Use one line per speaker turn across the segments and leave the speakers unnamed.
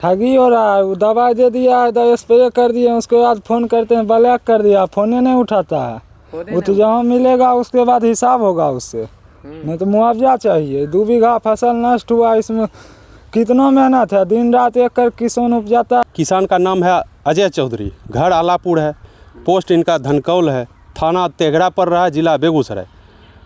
ठगी हो रहा है। वो दवाई दे दिया है, स्प्रे कर दिए, उसके बाद फ़ोन करते हैं ब्लैक कर दिया, फ़ोन नहीं उठाता है। वो तो जहाँ मिलेगा उसके बाद हिसाब होगा उससे, नहीं तो मुआवजा चाहिए। 2 बीघा फसल नष्ट हुआ, इसमें कितना मेहनत है, दिन रात एक कर किसान उपजाता।
किसान का नाम है अजय चौधरी, घर आलापुर है, पोस्ट इनका धनकौल है, थाना तेघड़ा पड़ रहा है, जिला बेगूसराय।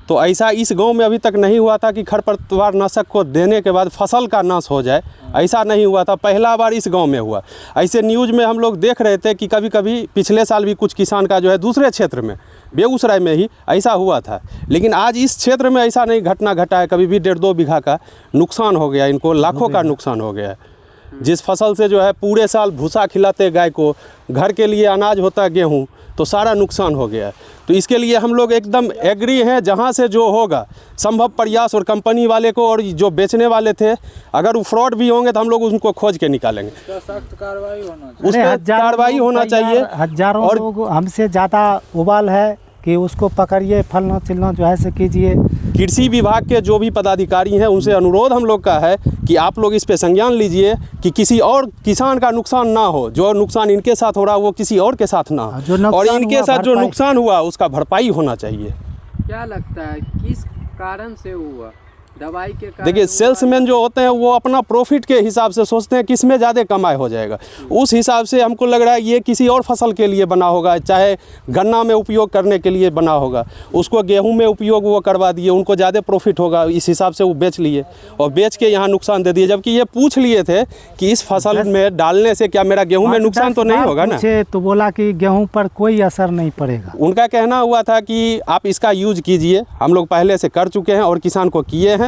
तो ऐसा इस गांव में अभी तक नहीं हुआ था कि खरपतवार नाशक को देने के बाद फसल का नाश हो जाए, ऐसा नहीं हुआ था। पहला बार इस गांव में हुआ। ऐसे न्यूज़ में हम लोग देख रहे थे कि कभी कभी पिछले साल भी कुछ किसान का जो है दूसरे क्षेत्र में, बेगूसराय में ही ऐसा हुआ था, लेकिन आज इस क्षेत्र में ऐसा नहीं घटना घटा है। कभी भी 1.5-2 बीघा का नुकसान हो गया, इनको लाखों का नुकसान हो गया है। जिस फसल से जो है पूरे साल भूसा खिलाते गाय को, घर के लिए अनाज होता है गेहूँ, तो सारा नुकसान हो गया है। तो इसके लिए हम लोग एकदम एग्री हैं, जहाँ से जो होगा संभव प्रयास, और कंपनी वाले को और जो बेचने वाले थे, अगर वो फ्रॉड भी होंगे तो हम लोग उनको खोज के निकालेंगे।
सख्त कार्रवाई होना चाहिए,
उस पर कार्रवाई होना चाहिए।
हजारों लोग हमसे ज़्यादा उबाल है कि उसको पकड़िए, फलना चिलना जो है से कीजिए।
कृषि विभाग के जो भी पदाधिकारी हैं उनसे अनुरोध हम लोग का है कि आप लोग इस पे संज्ञान लीजिए कि किसी और किसान का नुकसान ना हो। जो नुकसान इनके साथ हो रहा है वो किसी और के साथ ना हो, और इनके साथ जो नुकसान हुआ उसका भरपाई होना चाहिए।
क्या लगता है किस कारण से हुआ? दवाई के कारण?
देखिए, सेल्समैन जो होते हैं वो अपना प्रॉफिट के हिसाब से सोचते हैं किस में ज़्यादा कमाई हो जाएगा। उस हिसाब से हमको लग रहा है ये किसी और फसल के लिए बना होगा, चाहे गन्ना में उपयोग करने के लिए बना होगा, उसको गेहूं में उपयोग वो करवा दिए, उनको ज़्यादा प्रॉफिट होगा, इस हिसाब से वो बेच लिए और बेच के यहाँ नुकसान दे दिए। जबकि ये पूछ लिए थे कि इस फसल में डालने से क्या मेरा गेहूँ में नुकसान तो नहीं होगा ना।
तो बोला कि गेहूँ पर कोई असर नहीं पड़ेगा।
उनका कहना हुआ था कि आप इसका यूज कीजिए, हम लोग पहले से कर चुके हैं और किसान को किए हैं।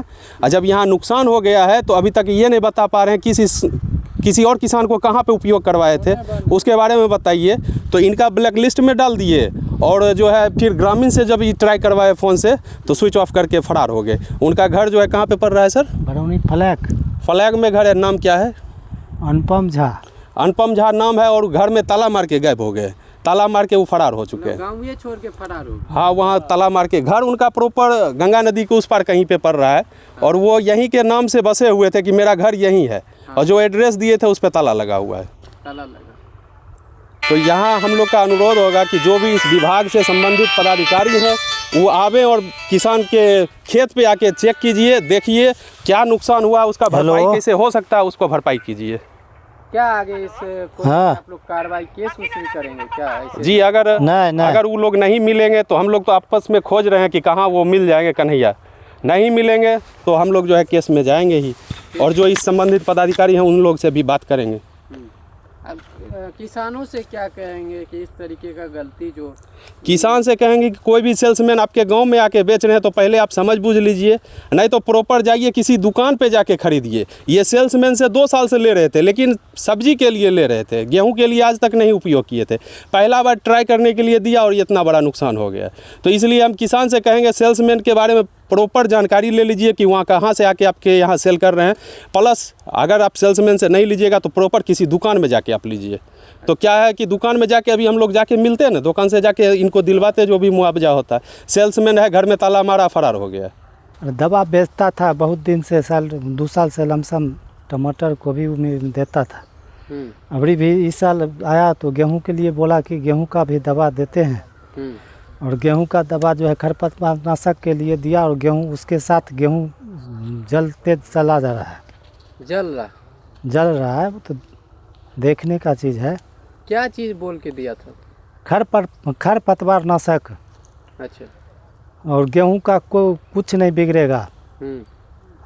जब यहाँ नुकसान हो गया है तो अभी तक ये नहीं बता पा रहे हैं किसी और किसान को कहाँ पे उपयोग करवाए थे, उसके बारे में बताइए। तो इनका ब्लैक लिस्ट में डाल दिए, और जो है फिर ग्रामीण से जब ये ट्राई करवाए फ़ोन से तो स्विच ऑफ करके फरार हो गए। उनका घर जो है कहाँ पे पड़ रहा है सर?
बरौनी फ्लैग
में घर है। नाम क्या है?
अनुपम झा।
अनुपम झा नाम है, और घर में ताला मार के गायब हो गए। ताला मार के वो फरार हो चुके हैं।
गाँव ये छोड़ के फरार हो?
हाँ, वहाँ ताला मार के। घर उनका प्रॉपर गंगा नदी के उस पार कहीं पे पड़ रहा है, और वो यहीं के नाम से बसे हुए थे कि मेरा घर यहीं है, और जो एड्रेस दिए थे उस पर ताला लगा हुआ है।
ताला लगा।
तो यहाँ हम लोग का अनुरोध होगा कि जो भी इस विभाग से संबंधित पदाधिकारी हैं वो आवे और किसान के खेत पे आके चेक कीजिए, देखिए क्या नुकसान हुआ, उसका भरपाई कैसे हो सकता है, उसको भरपाई कीजिए।
क्या आगे इस आप लोग कार्रवाई केस वसूल करेंगे क्या ऐसे?
जी, अगर अगर वो लोग नहीं मिलेंगे तो हम लोग तो आपस में खोज रहे हैं कि कहाँ वो मिल जाएंगे। कन्हैया नहीं मिलेंगे तो हम लोग जो है केस में जाएंगे ही, और जो इस संबंधित पदाधिकारी हैं उन लोग से भी बात करेंगे।
अब किसानों से क्या कहेंगे कि इस तरीके का गलती जो?
किसान से कहेंगे कि कोई भी सेल्समैन आपके गांव में आके बेच रहे हैं तो पहले आप समझ बूझ लीजिए, नहीं तो प्रॉपर जाइए किसी दुकान पे जाके खरीदिए। ये सेल्समैन से 2 साल से ले रहे थे, लेकिन सब्जी के लिए ले रहे थे, गेहूं के लिए आज तक नहीं उपयोग किए थे। पहला बार ट्राई करने के लिए दिया और इतना बड़ा नुकसान हो गया। तो इसलिए हम किसान से कहेंगे सेल्समैन के बारे में प्रॉपर जानकारी ले लीजिए कि वहाँ कहाँ से आके आपके यहाँ सेल कर रहे हैं। प्लस अगर आप सेल्समैन से नहीं लीजिएगा तो प्रॉपर किसी दुकान में जाके आप लीजिए। तो क्या है कि दुकान में जाके अभी हम लोग जाके मिलते हैं ना, दुकान से जाके इनको दिलवाते जो भी मुआवजा होता है। सेल्समैन है, घर में ताला मारा, फरार हो गया।
दवा बेचता था बहुत दिन से, 2 साल से लमसम टमाटर को भी देता था। अभी भी इस साल आया तो गेहूं के लिए बोला कि गेहूं का भी दवा देते हैं, और गेहूं का दवा जो है खरपतवार नाशक के लिए दिया, और गेहूं उसके साथ गेहूं जलते चला जा रहा है। जल रहा है, वो तो देखने का चीज़ है।
क्या चीज़ बोल के दिया था?
खरपतवार नाशक।
अच्छा।
और गेहूं का कुछ नहीं बिगड़ेगा।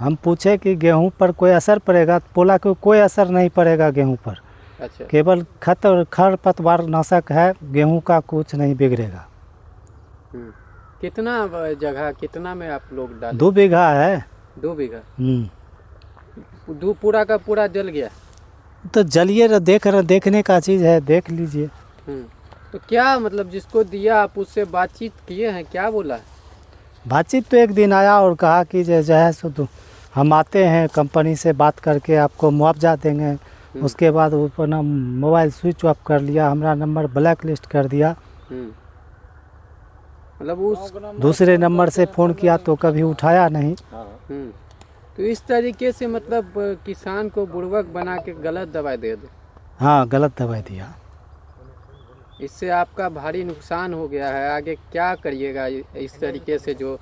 हम पूछे कि गेहूं पर कोई असर पड़ेगा, तो बोला कि कोई असर नहीं पड़ेगा गेहूं पर।
अच्छा।
केवल खरपतवार नाशक है, गेहूं का कुछ नहीं बिगड़ेगा।
कितना जगह, कितना में आप लोग डाले?
2 बीघा है।
2 बीघा? पूरा का पूरा जल गया?
तो जलिए, देखने का चीज़ है, देख लीजिए।
तो क्या मतलब जिसको दिया आप उससे बातचीत किए हैं, क्या बोला?
बातचीत तो एक दिन आया और कहा कि जो है सो तो हम आते हैं कंपनी से बात करके आपको मुआवजा देंगे। उसके बाद ऊपर ना मोबाइल स्विच ऑफ कर लिया, हमारा नंबर ब्लैक लिस्ट कर दिया। मतलब उस दूसरे नंबर से फ़ोन किया तो कभी उठाया नहीं।
तो इस तरीके से मतलब किसान को बुड़बक बना के गलत दवाई दे दो।
हाँ गलत दवाई दिया।
इससे आपका भारी नुकसान हो गया है। आगे क्या करिएगा इस तरीके से जो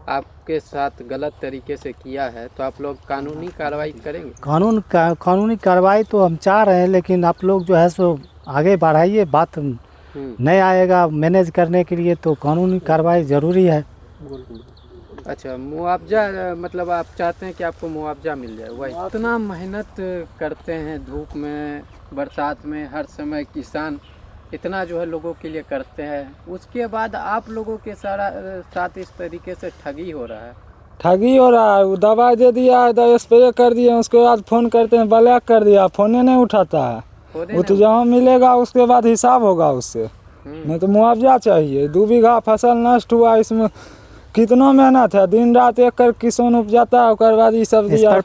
आपके साथ गलत तरीके से किया है? तो आप लोग कानूनी कार्रवाई करेंगे?
कानूनी कार्रवाई तो हम चाह रहे हैं, लेकिन आप लोग जो है सो आगे बढ़ाइए, बात नहीं आएगा मैनेज करने के लिए तो कानूनी कार्रवाई ज़रूरी है।
अच्छा, मुआवजा मतलब आप चाहते हैं कि आपको मुआवजा मिल जाए? वही इतना मेहनत करते हैं धूप में बरसात में, हर समय किसान इतना जो है लोगों के लिए करते हैं, उसके बाद आप लोगों के साथ इस तरीके से ठगी हो रहा है।
ठगी हो रहा है। वो दवाई दे दिया है, स्प्रे कर दिए, उसके बाद फ़ोन करते हैं ब्लॉक कर दिया, फ़ोन नहीं उठाता है। वो तो जहाँ मिलेगा उसके बाद हिसाब होगा उससे, नहीं तो मुआवजा चाहिए। 2 बीघा फसल नष्ट हुआ, इसमें कितना मेहनत है, दिन रात एक कर किसान उपजाता है, उसके बाद ये सब दिया।